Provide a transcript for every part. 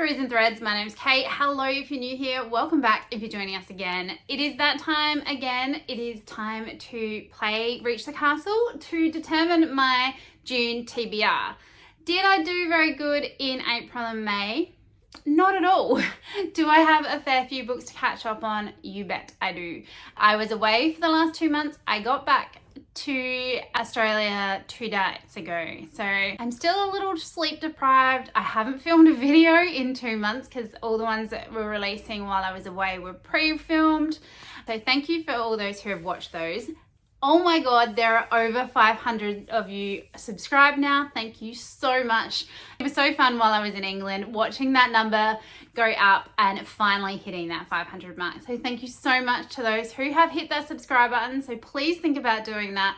Brews and Threads, my name's Kate. Hello if you're new here, welcome back if you're joining us again. It is that time again, it is time to play Reach the Castle to determine my June TBR. Did I do very good in April and May? Not at all. Do I have a fair few books to catch up on? You bet I do. I was away for the last 2 months. I got back to Australia 2 days ago, so I'm still a little sleep deprived. I haven't filmed a video in 2 months because all the ones that were releasing while I was away were pre-filmed. So thank you for all those who have watched those. Oh my god, there are over 500 of you subscribed now. Thank you so much. It was so fun while I was in England watching that number go up and finally hitting that 500 mark. So thank you so much to those who have hit that subscribe button. So please think about doing that.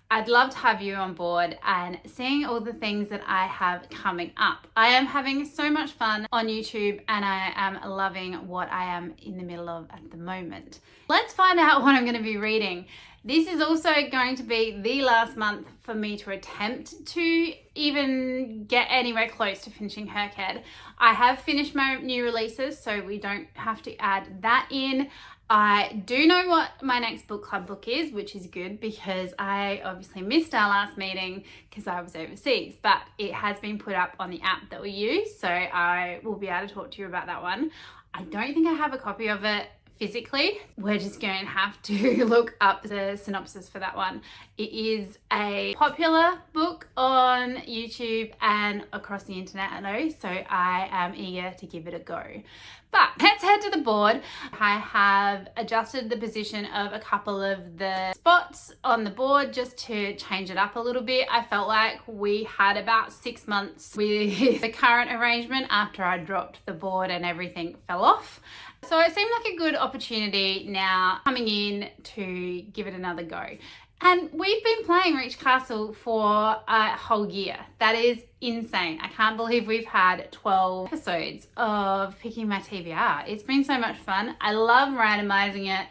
I'd love to have you on board and seeing all the things that I have coming up. I am having so much fun on YouTube and I am loving what I am in the middle of at the moment. Let's find out what I'm going to be reading. This is also going to be the last month for me to attempt to even get anywhere close to finishing Herkhead. I have finished my new releases, so we don't have to add that in. I do know what my next book club book is, which is good because I obviously missed our last meeting because I was overseas, but it has been put up on the app that we use, so I will be able to talk to you about that one. I don't think I have a copy of it physically. We're just going to have to look up the synopsis for that one. It is a popular book on YouTube and across the internet, I know, so I am eager to give it a go. But let's head to the board. I have adjusted the position of a couple of the spots on the board just to change it up a little bit. I felt like we had about 6 months with the current arrangement after I dropped the board and everything fell off. So it seemed like a good opportunity now coming in to give it another go. And we've been playing Reach Castle for a whole year. That is insane. I can't believe we've had 12 episodes of picking my TBR. It's been so much fun. I love randomizing it,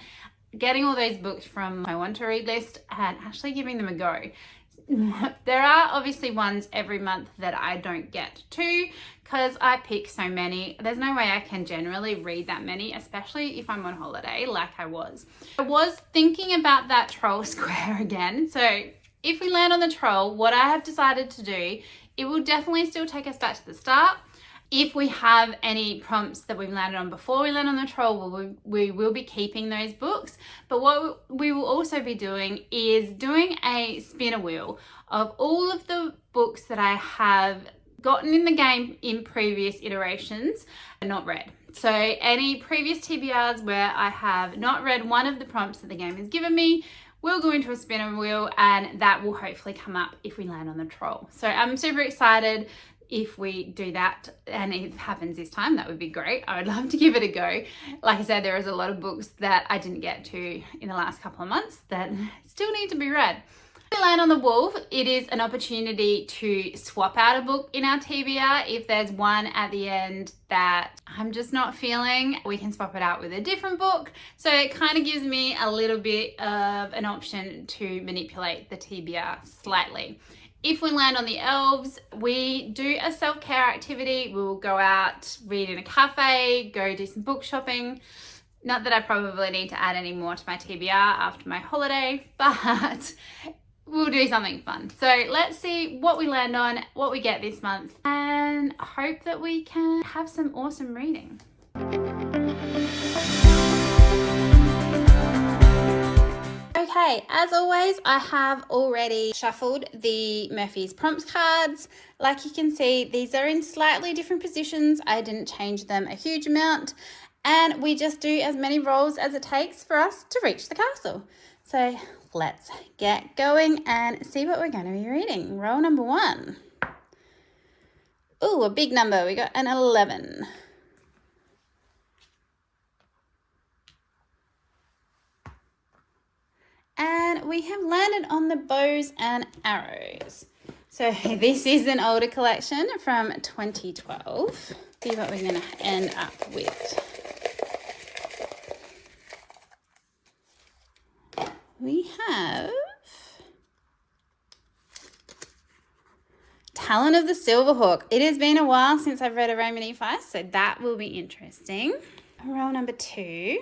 getting all those books from my want to read list and actually giving them a go. There are obviously ones every month that I don't get to because I pick so many. There's no way I can generally read that many, especially if I'm on holiday like I was. I was thinking about that troll square again. So if we land on the troll, what I have decided to do, it will definitely still take us back to the start. If we have any prompts that we've landed on before we land on the troll, we will be keeping those books. But what we will also be doing is doing a spinner wheel of all of the books that I have gotten in the game in previous iterations and not read. So any previous TBRs where I have not read one of the prompts that the game has given me, we'll go into a spinner wheel and that will hopefully come up if we land on the troll. So I'm super excited. If we do that and it happens this time, that would be great. I would love to give it a go. Like I said, there is a lot of books that I didn't get to in the last couple of months that still need to be read. If we land on the wolf, it is an opportunity to swap out a book in our TBR. If there's one at the end that I'm just not feeling, we can swap it out with a different book. So it kind of gives me a little bit of an option to manipulate the TBR slightly. If we land on the elves, we do a self-care activity. We'll go out, read in a cafe, go do some book shopping. Not that I probably need to add any more to my TBR after my holiday, but we'll do something fun. So let's see what we land on, what we get this month, and hope that we can have some awesome reading. Okay, as always, I have already shuffled the Murphy's Prompts cards. Like you can see, these are in slightly different positions. I didn't change them a huge amount. And we just do as many rolls as it takes for us to reach the castle. So let's get going and see what we're going to be reading. Roll number 1. Ooh, a big number. We got an 11. And we have landed on the bows and arrows. So this is an older collection from 2012. See what we're going to end up with. We have Talon of the Silverhawk. It has been a while since I've read a Raymond E. Feist, so that will be interesting. Roll number 2.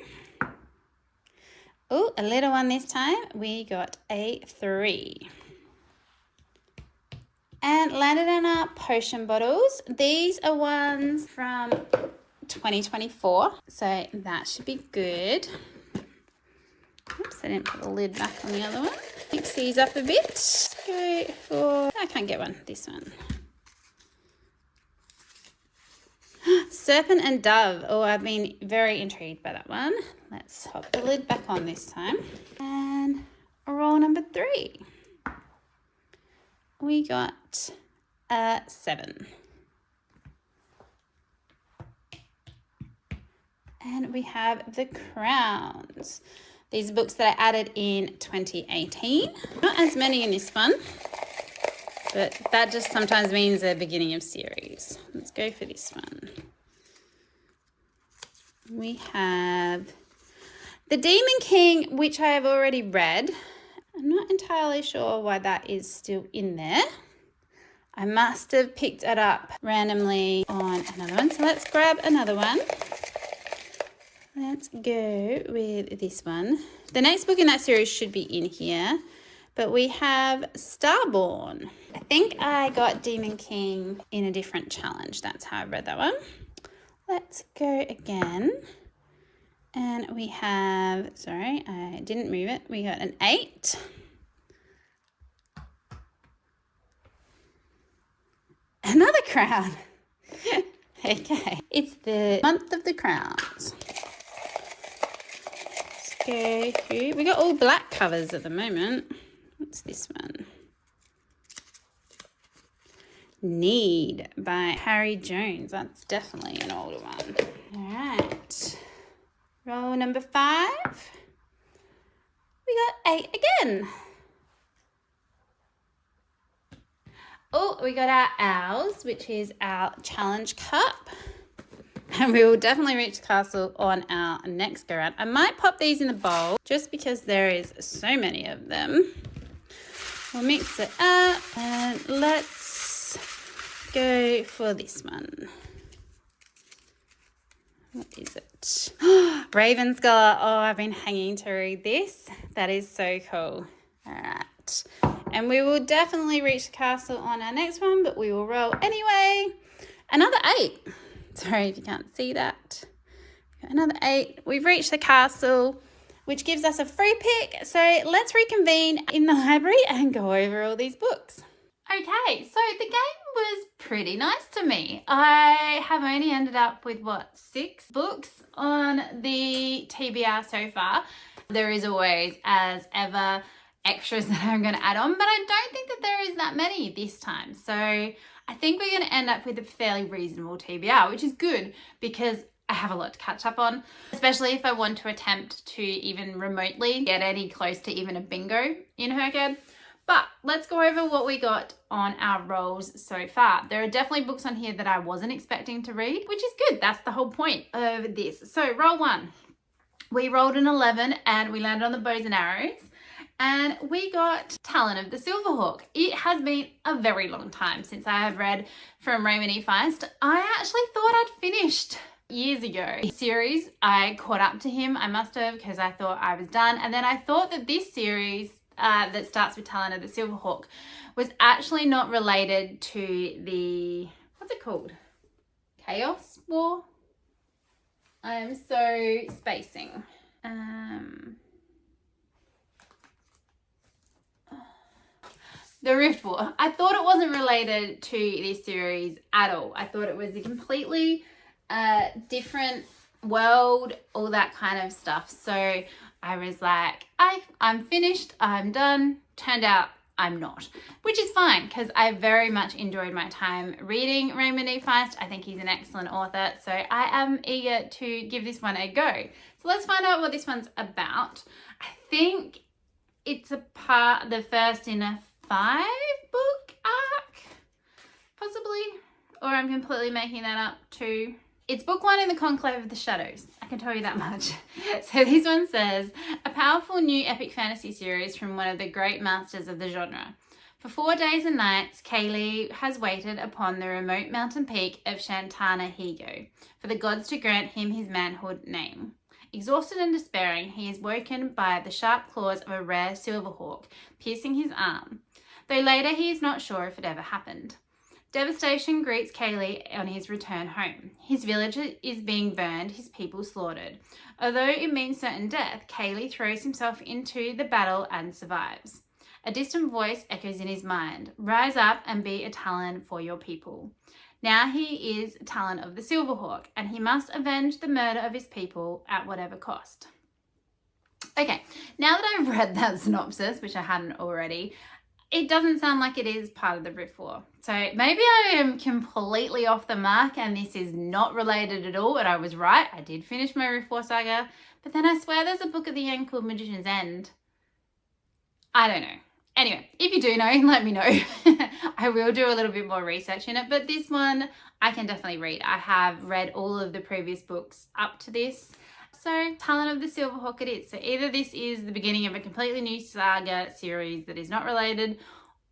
Oh, a little one this time. We got a 3. And landed in our potion bottles. These are ones from 2024, so that should be good. Oops, I didn't put the lid back on the other one. Mix these up a bit. Go for, I can't get one, this one. Serpent and Dove. Oh, I've been very intrigued by that one. Let's pop the lid back on this time. And roll number 3. We got a 7. And we have The Crowns. These are books that I added in 2018. Not as many in this one, but that just sometimes means the beginning of series. Let's go for this one. We have The Demon King, which I have already read. I'm not entirely sure why that is still in there. I must have picked it up randomly on another one. So let's grab another one. Let's go with this one. The next book in that series should be in here, but we have Starborn. I think I got Demon King in a different challenge. That's how I read that one. Let's go again. And we have, sorry, I didn't move it. We got an 8. Another crown. Okay, it's the month of the crowns. Let's go through. We got all black covers at the moment. What's this one? Need by Harry Jones. That's definitely an older one. All right. Roll number 5. We got 8 again. Oh, we got our owls, which is our challenge cup. And we will definitely reach the castle on our next go round. I might pop these in the bowl just because there is so many of them. We'll mix it up and let's go for this one. What is it? Raven Scholar. Oh, I've been hanging to read this. That is so cool. All right. And we will definitely reach the castle on our next one, but we will roll anyway. Another 8. Sorry if you can't see that. Another 8. We've reached the castle, which gives us a free pick. So let's reconvene in the library and go over all these books. Okay, so the game was pretty nice to me. I have only ended up with, 6 books on the TBR so far. There is always, as ever, extras that I'm going to add on, but I don't think that there is that many this time. So I think we're going to end up with a fairly reasonable TBR, which is good because I have a lot to catch up on, especially if I want to attempt to even remotely get any close to even a bingo in Herkhead. But let's go over what we got on our rolls so far. There are definitely books on here that I wasn't expecting to read, which is good. That's the whole point of this. So roll 1. We rolled an 11 and we landed on the bows and arrows. And we got Talon of the Silverhawk. It has been a very long time since I have read from Raymond E. Feist. I actually thought I'd finished years ago. The series, I caught up to him. I must have, because I thought I was done. And then I thought that this series that starts with Talon of the Silverhawk was actually not related to the, what's it called? Chaos War? I'm so spacing. The Rift War. I thought it wasn't related to this series at all. I thought it was a completely different world, all that kind of stuff. So I was like, I'm finished, I'm done. Turned out I'm not, which is fine because I very much enjoyed my time reading Raymond E. Feist. I think he's an excellent author, so I am eager to give this one a go. So let's find out what this one's about. I think it's the first in a 5-book arc, possibly, or I'm completely making that up too. It's book 1 in the Conclave of the Shadows. I can tell you that much. So this one says, a powerful new epic fantasy series from one of the great masters of the genre. For 4 days and nights, Kaylee has waited upon the remote mountain peak of Shantana-Higo for the gods to grant him his manhood name. Exhausted and despairing, he is woken by the sharp claws of a rare silverhawk piercing his arm, though later he is not sure if it ever happened. Devastation greets Kaylee on his return home. His village is being burned, his people slaughtered. Although it means certain death, Kaylee throws himself into the battle and survives. A distant voice echoes in his mind. Rise up and be a Talon for your people. Now he is Talon of the Silverhawk, and he must avenge the murder of his people at whatever cost. Okay, now that I've read that synopsis, which I hadn't already, it doesn't sound like it is part of the Rift War. So maybe I am completely off the mark and this is not related at all, and I was right. I did finish my Rift War saga, but then I swear there's a book at the end called Magician's End. I don't know. Anyway, if you do know, let me know. I will do a little bit more research in it, but this one I can definitely read. I have read all of the previous books up to this. So, Talon of the Silverhawk it is. So either this is the beginning of a completely new saga series that is not related,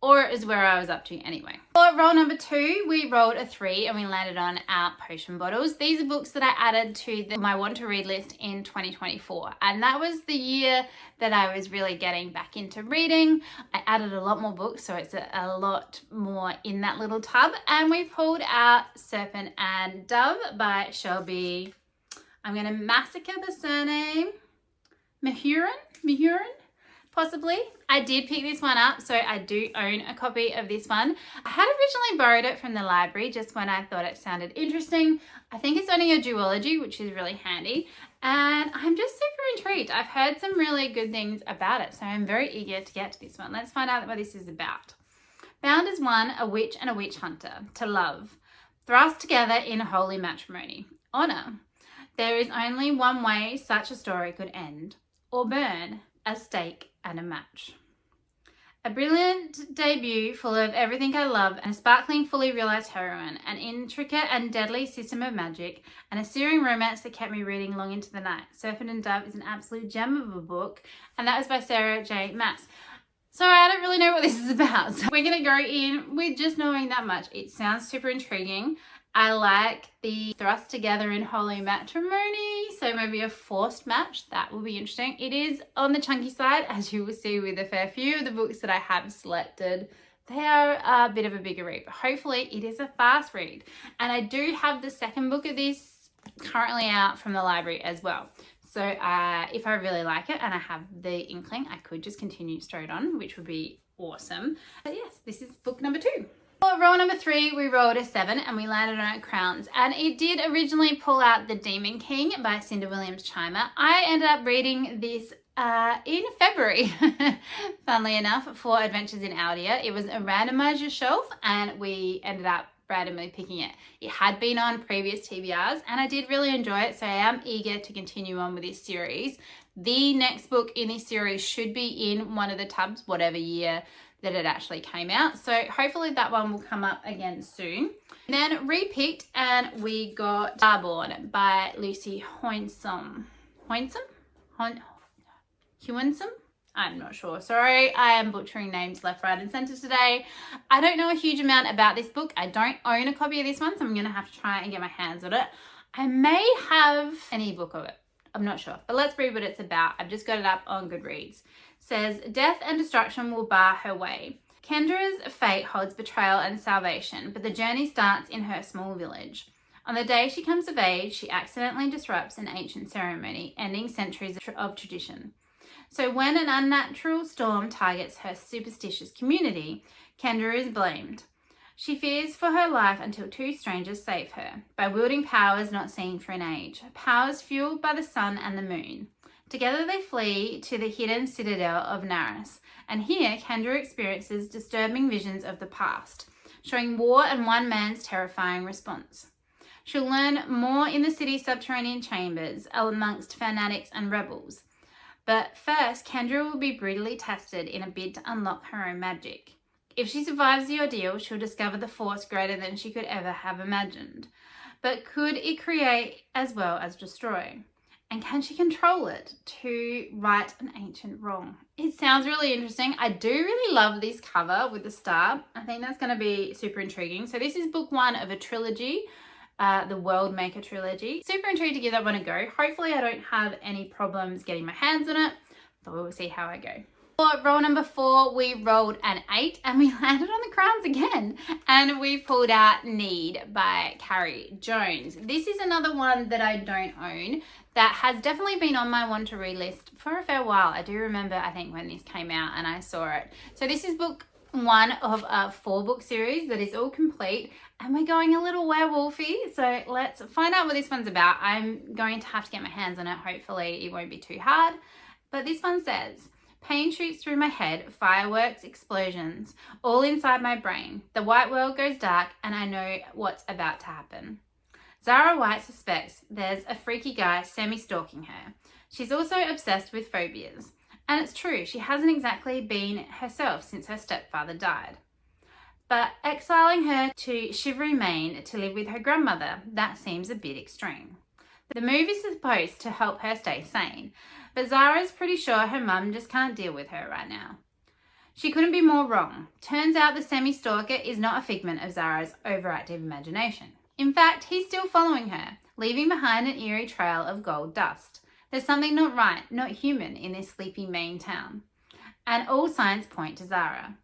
or it is where I was up to anyway. For roll number 2, we rolled a 3 and we landed on our potion bottles. These are books that I added to my want to read list in 2024. And that was the year that I was really getting back into reading. I added a lot more books, so it's a lot more in that little tub. And we pulled out Serpent and Dove by Shelby. I'm going to massacre the surname. Mahurin? Possibly. I did pick this one up, so I do own a copy of this one. I had originally borrowed it from the library just when I thought it sounded interesting. I think it's only a duology, which is really handy. And I'm just super intrigued. I've heard some really good things about it, so I'm very eager to get to this one. Let's find out what this is about. Bound as one, a witch and a witch hunter, to love, thrust together in holy matrimony. Honor. There is only one way such a story could end, or burn, a stake and a match. A brilliant debut full of everything I love and a sparkling, fully realised heroine, an intricate and deadly system of magic, and a searing romance that kept me reading long into the night. Serpent and Dove is an absolute gem of a book, and that was by Sarah J. Maas. So I don't really know what this is about, so we're going to go in with just knowing that much. It sounds super intriguing. I like the thrust together in holy matrimony, so maybe a forced match. That will be interesting. It is on the chunky side, as you will see with a fair few of the books that I have selected. They are a bit of a bigger read, but hopefully it is a fast read. And I do have the second book of this currently out from the library as well. So if I really like it and I have the inkling, I could just continue straight on, which would be awesome. But yes, this is book number 2. For roll number 3, we rolled a 7 and we landed on Crowns. And it did originally pull out The Demon King by Cinda Williams-Chimer. I ended up reading this in February, funnily enough, for Adventures in Aelida. It was a randomize your shelf and we ended up randomly picking it. It had been on previous TBRs and I did really enjoy it, so I am eager to continue on with this series. The next book in this series should be in one of the tubs, whatever year that it actually came out. So hopefully that one will come up again soon. Then repicked and we got Starborn by Lucy Hoynsome. Hewinson? I'm not sure. Sorry, I am butchering names left, right and center today. I don't know a huge amount about this book. I don't own a copy of this one, so I'm going to have to try and get my hands on it. I may have an ebook of it. I'm not sure, but let's read what it's about. I've just got it up on Goodreads. Says, death and destruction will bar her way. Kendra's fate holds betrayal and salvation, but the journey starts in her small village. On the day she comes of age, she accidentally disrupts an ancient ceremony, ending centuries of tradition. So when an unnatural storm targets her superstitious community, Kendra is blamed. She fears for her life until 2 strangers save her, by wielding powers not seen for an age, powers fueled by the sun and the moon. Together they flee to the hidden citadel of Naris, and here Kendra experiences disturbing visions of the past, showing war and one man's terrifying response. She'll learn more in the city's subterranean chambers amongst fanatics and rebels. But first, Kendra will be brutally tested in a bid to unlock her own magic. If she survives the ordeal, she'll discover the force greater than she could ever have imagined. But could it create as well as destroy? And can she control it to right an ancient wrong? It sounds really interesting. I do really love this cover with the star. I think that's going to be super intriguing. So this is book 1 of a trilogy, the World Maker trilogy. Super intrigued to give that one a go. Hopefully I don't have any problems getting my hands on it, but we'll see how I go. For roll number 4, we rolled an 8 and we landed on the crowns again. And we pulled out Need by Carrie Jones. This is another one that I don't own that has definitely been on my want to read list for a fair while. I do remember, I think, when this came out and I saw it. So this is book 1 of a 4-book series that is all complete, and we're going a little werewolfy. So let's find out what this one's about. I'm going to have to get my hands on it. Hopefully it won't be too hard. But this one says, pain shoots through my head, fireworks, explosions, all inside my brain. The white world goes dark and I know what's about to happen. Zara White suspects there's a freaky guy semi-stalking her. She's also obsessed with phobias. And it's true, she hasn't exactly been herself since her stepfather died. But exiling her to shivery Maine to live with her grandmother, that seems a bit extreme. The move is supposed to help her stay sane, but Zara's pretty sure her mum just can't deal with her right now. She couldn't be more wrong. Turns out the semi-stalker is not a figment of Zara's overactive imagination. In fact, he's still following her, leaving behind an eerie trail of gold dust. There's something not right, not human in this sleepy Maine town. And all signs point to Zara.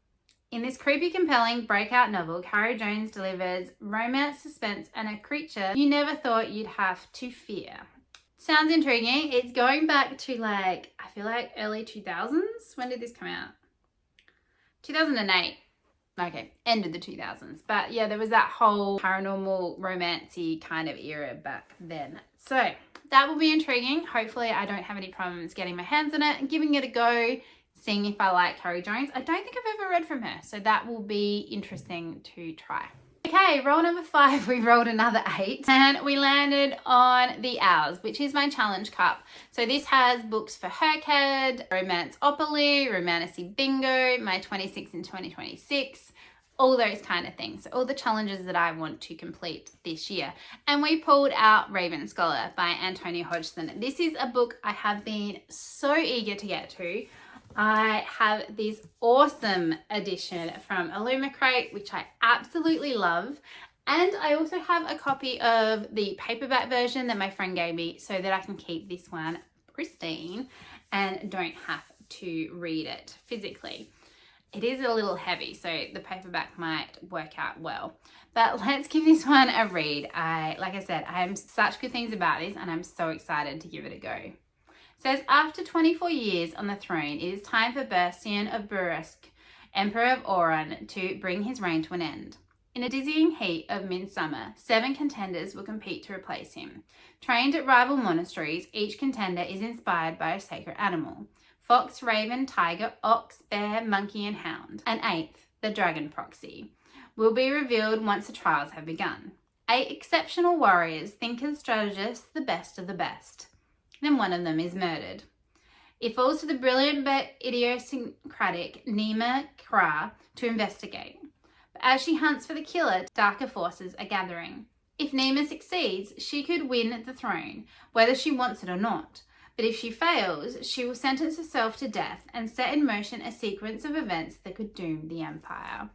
In this creepy, compelling breakout novel, Carrie Jones delivers romance, suspense, and a creature you never thought you'd have to fear. Sounds intriguing. It's going back to I feel like early 2000s. When did this come out? 2008. Okay, end of the 2000s. But yeah, there was that whole paranormal romancy kind of era back then. So that will be intriguing. Hopefully I don't have any problems getting my hands on it and giving it a go, seeing if I like Carrie Jones. I don't think I've ever read from her, so that will be interesting to try. Okay, roll number 5, we rolled another 8 and we landed on The Owls, which is my challenge cup. So this has books for Herkhead, Romance-opoly, Romantasy Bingo, my 26 and 2026, all those kind of things. So all the challenges that I want to complete this year. And we pulled out Raven Scholar by Antonia Hodgson. This is a book I have been so eager to get to. I have this awesome edition from Illumicrate, which I absolutely love. And I also have a copy of the paperback version that my friend gave me so that I can keep this one pristine and don't have to read it physically. It is a little heavy, so the paperback might work out well. But let's give this one a read. Like I said, I have such good things about this and I'm so excited to give it a go. Says, after 24 years on the throne, it is time for Bersian of Burusq, Emperor of Oran, to bring his reign to an end. In a dizzying heat of midsummer, 7 contenders will compete to replace him. Trained at rival monasteries, each contender is inspired by a sacred animal. Fox, raven, tiger, ox, bear, monkey, and hound. An 8th, the dragon proxy, will be revealed once the trials have begun. 8 exceptional warriors, thinkers, strategists, the best of the best. Then one of them is murdered. It falls to the brilliant but idiosyncratic Nima Kra to investigate. But as she hunts for the killer, darker forces are gathering. If Nima succeeds, she could win the throne, whether she wants it or not. But if she fails, she will sentence herself to death and set in motion a sequence of events that could doom the empire.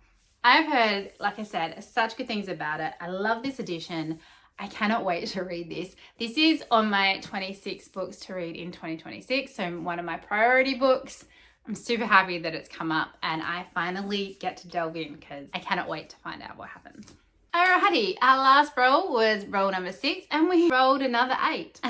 I've heard, like I said, such good things about it. I love this edition. I cannot wait to read this. This is on my 26 books to read in 2026, so one of my priority books. I'm super happy that it's come up and I finally get to delve in because I cannot wait to find out what happens. Alrighty, our last roll was roll number 6 and we rolled another 8.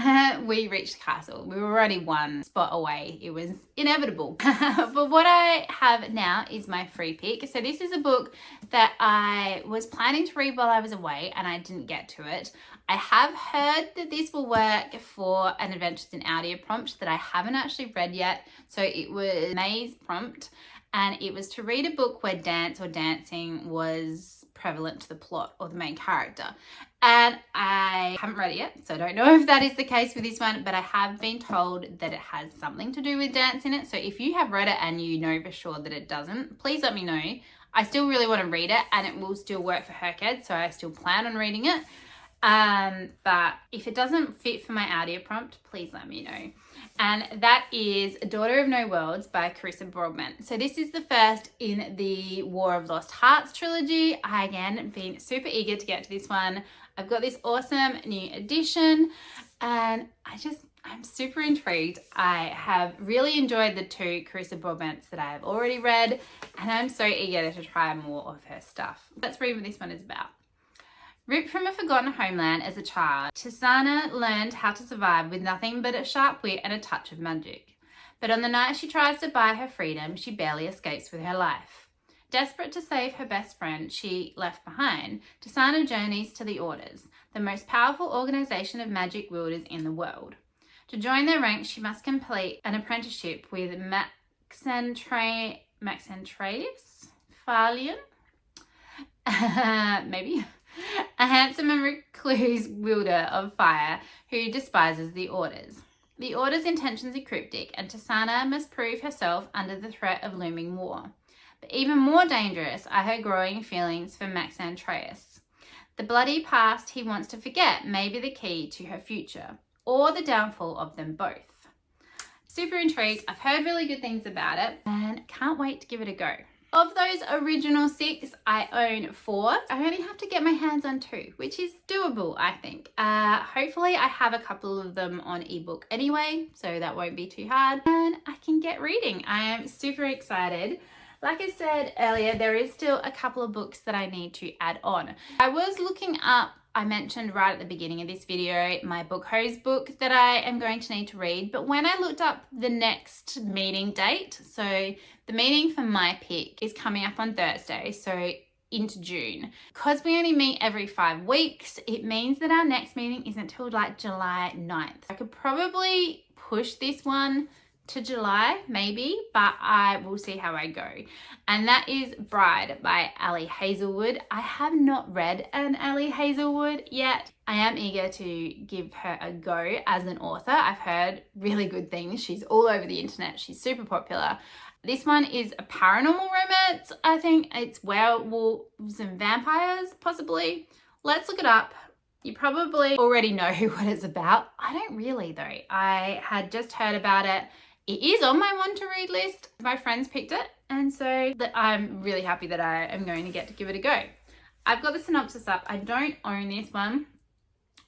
We reached the castle. We were already one spot away. It was inevitable. But what I have now is my free pick. So this is a book that I was planning to read while I was away and I didn't get to it. I have heard that this will work for an Adventures in Audio prompt that I haven't actually read yet. So it was May's prompt and it was to read a book where dance or dancing was prevalent to the plot or the main character, and I haven't read it yet, so I don't know if that is the case with this one, but I have been told that it has something to do with dance in it. So if you have read it and you know for sure that it doesn't, please let me know. I still really want to read it and it will still work for Herkhead, so I still plan on reading it. But if it doesn't fit for my audio prompt, please let me know. And that is Daughter of No Worlds by Carissa Broadbent. So this is the first in the War of Lost Hearts trilogy. I, again, been super eager to get to this one. I've got this awesome new edition and I'm super intrigued. I have really enjoyed the two Carissa Broadbents that I have already read, and I'm so eager to try more of her stuff. Let's read what this one is about. Ripped from a forgotten homeland as a child, Tisana learned how to survive with nothing but a sharp wit and a touch of magic. But on the night she tries to buy her freedom, she barely escapes with her life. Desperate to save her best friend she left behind, Tisana journeys to the Orders, the most powerful organization of magic wielders in the world. To join their ranks, she must complete an apprenticeship with Maxentraeus Phalion, maybe, a handsome and recluse wielder of fire who despises the Orders. The Order's intentions are cryptic, and Tisana must prove herself under the threat of looming war. But even more dangerous are her growing feelings for Maxentraeus. The bloody past he wants to forget may be the key to her future, or the downfall of them both. Super intrigued. I've heard really good things about it and can't wait to give it a go. Of those original 6, I own 4. I only have to get my hands on 2, which is doable, I think. Hopefully I have a couple of them on ebook anyway, so that won't be too hard. And I can get reading. I am super excited. Like I said earlier, there is still a couple of books that I need to add on. I was looking up, I mentioned right at the beginning of this video, my book hose book that I am going to need to read. But when I looked up the next meeting date, so the meeting for my pick is coming up on Thursday, so into June. Because we only meet every 5 weeks, it means that our next meeting isn't till like July 9th. I could probably push this one to July, maybe, but I will see how I go. And that is Bride by Ali Hazelwood. I have not read an Ali Hazelwood yet. I am eager to give her a go as an author. I've heard really good things. She's all over the internet. She's super popular. This one is a paranormal romance. I think it's werewolves and vampires, possibly. Let's look it up. You probably already know what it's about. I don't really though. I had just heard about it. It is on my want to read list. My friends picked it, and so I'm really happy that I am going to get to give it a go. I've got the synopsis up. I don't own this one,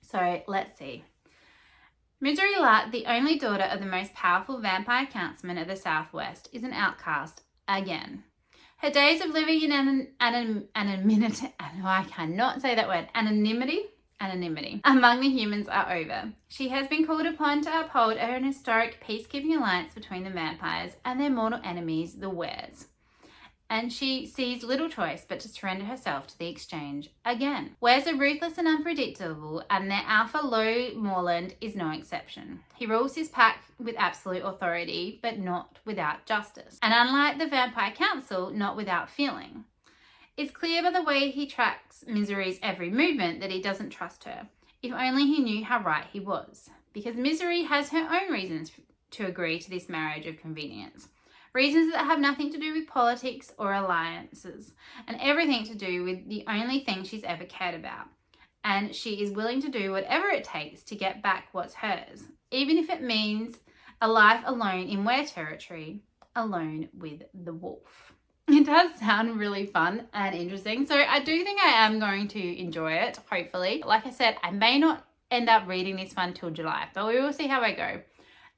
so let's see. Misery Lat, the only daughter of the most powerful vampire councilman of the Southwest, is an outcast again. Her days of living in anonymity among the humans are over. She has been called upon to uphold an historic peacekeeping alliance between the vampires and their mortal enemies, the Wares. And she sees little choice but to surrender herself to the exchange again. Wares are ruthless and unpredictable, and their alpha Low Moreland is no exception. He rules his pack with absolute authority, but not without justice. And unlike the Vampire Council, not without feeling. It's clear by the way he tracks Misery's every movement that he doesn't trust her. If only he knew how right he was. Because Misery has her own reasons to agree to this marriage of convenience. Reasons that have nothing to do with politics or alliances, and everything to do with the only thing she's ever cared about. And she is willing to do whatever it takes to get back what's hers, even if it means a life alone in Were territory, alone with the wolf. It does sound really fun and interesting, so I do think I am going to enjoy it, hopefully. Like I said, I may not end up reading this one till July, but we will see how I go.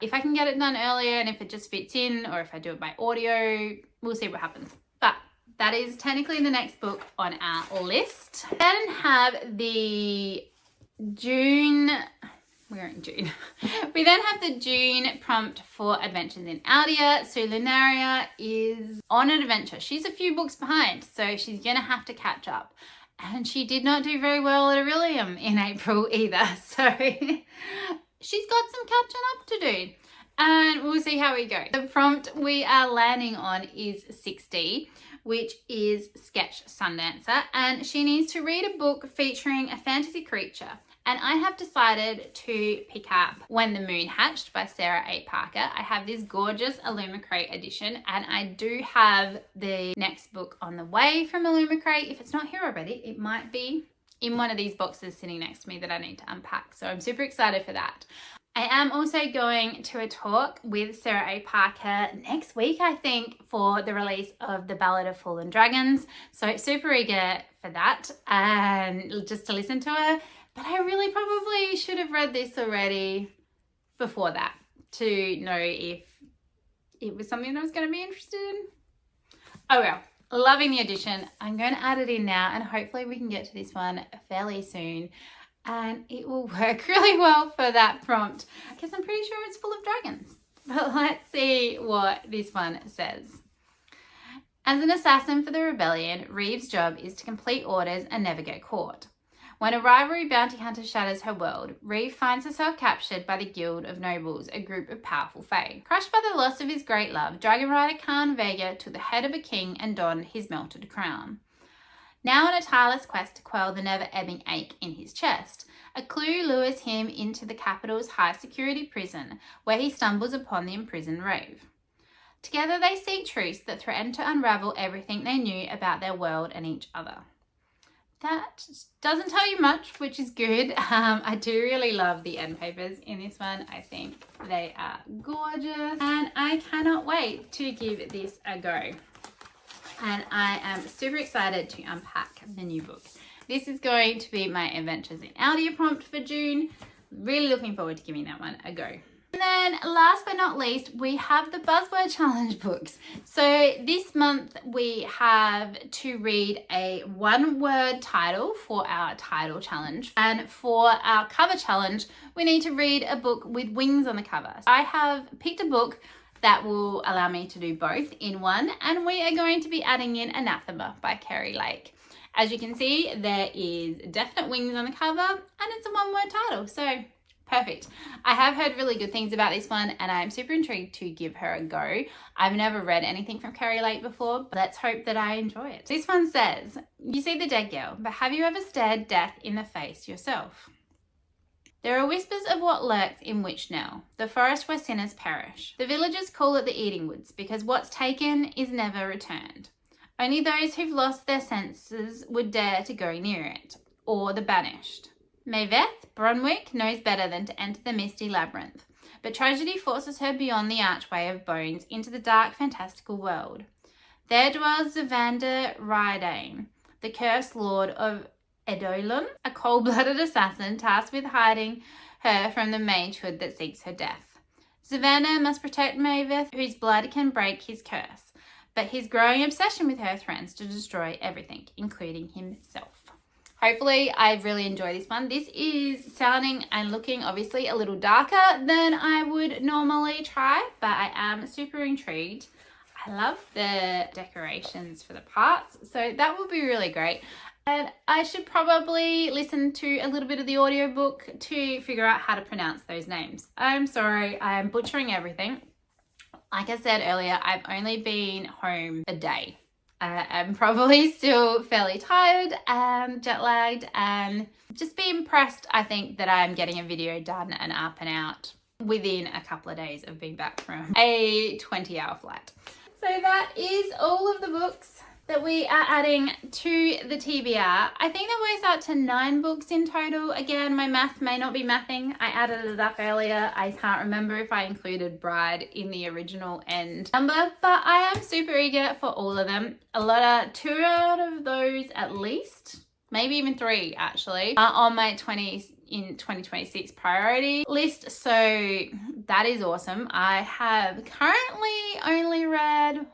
If I can get it done earlier and if it just fits in, or if I do it by audio, we'll see what happens. But that is technically the next book on our list. Then have the June, we're in June. We then have the June prompt for Adventures in Aelida. So Lunaria is on an adventure. She's a few books behind, so she's gonna have to catch up. And she did not do very well at Aurelium in April either, so she's got some catching up to do, and we'll see how we go. The prompt we are landing on is 60, which is Sketch Sundancer, and she needs to read a book featuring a fantasy creature. And I have decided to pick up When the Moon Hatched by Sarah A. Parker. I have this gorgeous Illumicrate edition, and I do have the next book on the way from Illumicrate. If it's not here already, it might be in one of these boxes sitting next to me that I need to unpack. So I'm super excited for that. I am also going to a talk with Sarah A. Parker next week, I think, for the release of The Ballad of Fallen Dragons. So super eager for that and just to listen to her. But I really probably should have read this already before that to know if it was something I was going to be interested in. Oh well, loving the edition. I'm going to add it in now and hopefully we can get to this one fairly soon. And it will work really well for that prompt because I'm pretty sure it's full of dragons. But let's see what this one says. As an assassin for the rebellion, Reeve's job is to complete orders and never get caught. When a rivalry bounty hunter shatters her world, Reeve finds herself captured by the Guild of Nobles, a group of powerful fae. Crushed by the loss of his great love, Dragon Rider Khan Vega took the head of a king and donned his melted crown. Now on a tireless quest to quell the never-ebbing ache in his chest, a clue lures him into the capital's high-security prison, where he stumbles upon the imprisoned Reeve. Together they seek truths that threaten to unravel everything they knew about their world and each other. That doesn't tell you much, which is good. I do really love the end papers in this one. I think they are gorgeous, and I cannot wait to give this a go. And I am super excited to unpack the new book. This is going to be my Adventures in Aelida prompt for June. Really looking forward to giving that one a go. And then last but not least, we have the Buzzword Challenge books. So this month we have to read a one-word title for our title challenge. And for our cover challenge, we need to read a book with wings on the cover. I have picked a book that will allow me to do both in one, and we are going to be adding in Anathema by Kerry Lake. As you can see, there is definite wings on the cover and it's a one-word title, so perfect. I have heard really good things about this one and I'm super intrigued to give her a go. I've never read anything from Kerry Lake before, but let's hope that I enjoy it. This one says, you see the dead girl, but have you ever stared death in the face yourself? There are whispers of what lurks in Witchnell, the forest where sinners perish. The villagers call it the Eating Woods because what's taken is never returned. Only those who've lost their senses would dare to go near it, or the banished. Maveth Bronwick knows better than to enter the misty labyrinth, but tragedy forces her beyond the archway of bones into the dark fantastical world. There dwells Zavander Rydane, the cursed lord of Edoilon, a cold-blooded assassin tasked with hiding her from the magehood that seeks her death. Zavander must protect Maveth, whose blood can break his curse, but his growing obsession with her threatens to destroy everything, including himself. Hopefully, I really enjoy this one. This is sounding and looking obviously a little darker than I would normally try, but I am super intrigued. I love the decorations for the parts, so that will be really great. And I should probably listen to a little bit of the audiobook to figure out how to pronounce those names. I'm sorry, I am butchering everything. Like I said earlier, I've only been home a day. I'm probably still fairly tired and jet lagged, and just be impressed, I think, that I'm getting a video done and up and out within a couple of days of being back from a 20-hour flight. So that is all of the books that we are adding to the TBR. I think that works out to 9 books in total. Again, my math may not be mathing. I added it up earlier. I can't remember if I included Bride in the original end number, but I am super eager for all of them. 2 out of those at least, maybe even 3 actually, are on my 2026 priority list. So that is awesome. I have currently only read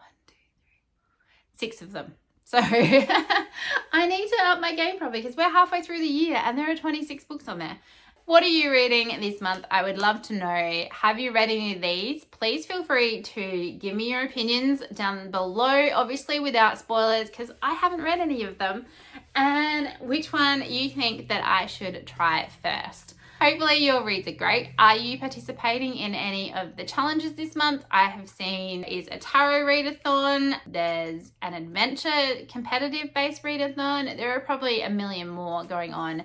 6 of them. So I need to up my game probably because we're halfway through the year and there are 26 books on there. What are you reading this month? I would love to know. Have you read any of these? Please feel free to give me your opinions down below, obviously without spoilers because I haven't read any of them, and which one you think that I should try first. Hopefully your reads are great. Are you participating in any of the challenges this month? I have seen is a tarot readathon. There's an adventure competitive based readathon. There are probably a million more going on.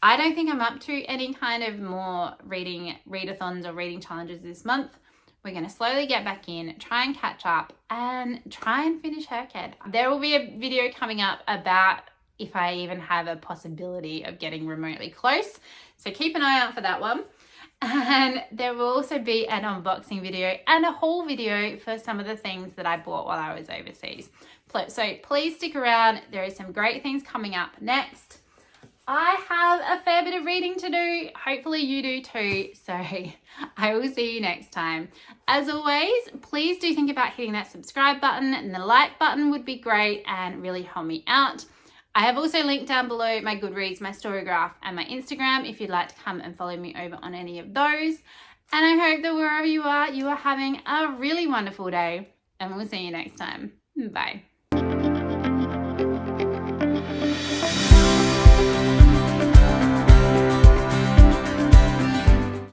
I don't think I'm up to any kind of more readathons or reading challenges this month. We're going to slowly get back in, try and catch up, and try and finish Herkhead. There will be a video coming up about if I even have a possibility of getting remotely close. So keep an eye out for that one. And there will also be an unboxing video and a haul video for some of the things that I bought while I was overseas. So please stick around. There are some great things coming up next. I have a fair bit of reading to do. Hopefully you do too. So I will see you next time. As always, please do think about hitting that subscribe button, and the like button would be great and really help me out. I have also linked down below my Goodreads, my Storygraph, and my Instagram if you'd like to come and follow me over on any of those. And I hope that wherever you are having a really wonderful day, and we'll see you next time. Bye.